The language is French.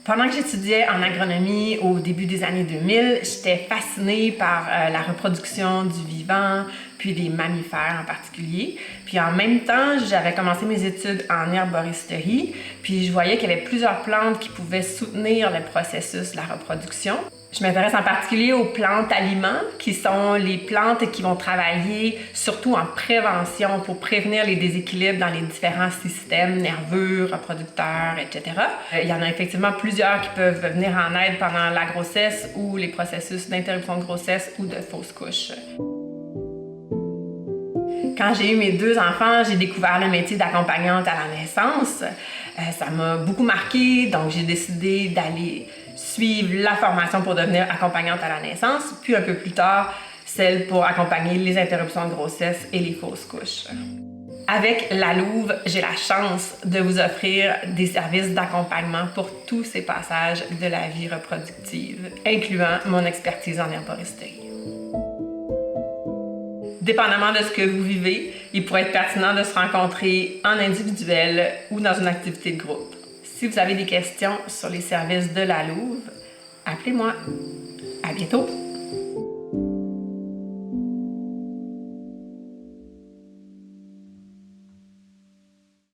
Pendant que j'étudiais en agronomie au début des années 2000, j'étais fascinée par la reproduction du vivant, puis des mammifères en particulier. Puis en même temps, j'avais commencé mes études en herboristerie, puis je voyais qu'il y avait plusieurs plantes qui pouvaient soutenir le processus de la reproduction. Je m'intéresse en particulier aux plantes aliments, qui sont les plantes qui vont travailler surtout en prévention pour prévenir les déséquilibres dans les différents systèmes nerveux, reproducteurs, etc. Il y en a effectivement plusieurs qui peuvent venir en aide pendant la grossesse ou les processus d'interruption de grossesse ou de fausse couche. Quand j'ai eu mes 2 enfants, j'ai découvert le métier d'accompagnante à la naissance. Ça m'a beaucoup marquée, donc j'ai décidé d'aller suivre la formation pour devenir accompagnante à la naissance, puis un peu plus tard, celle pour accompagner les interruptions de grossesse et les fausses couches. Avec La Louve, j'ai la chance de vous offrir des services d'accompagnement pour tous ces passages de la vie reproductive, incluant mon expertise en herboristerie. Dépendamment de ce que vous vivez, il pourrait être pertinent de se rencontrer en individuel ou dans une activité de groupe. Si vous avez des questions sur les services de La Louve, appelez-moi. À bientôt!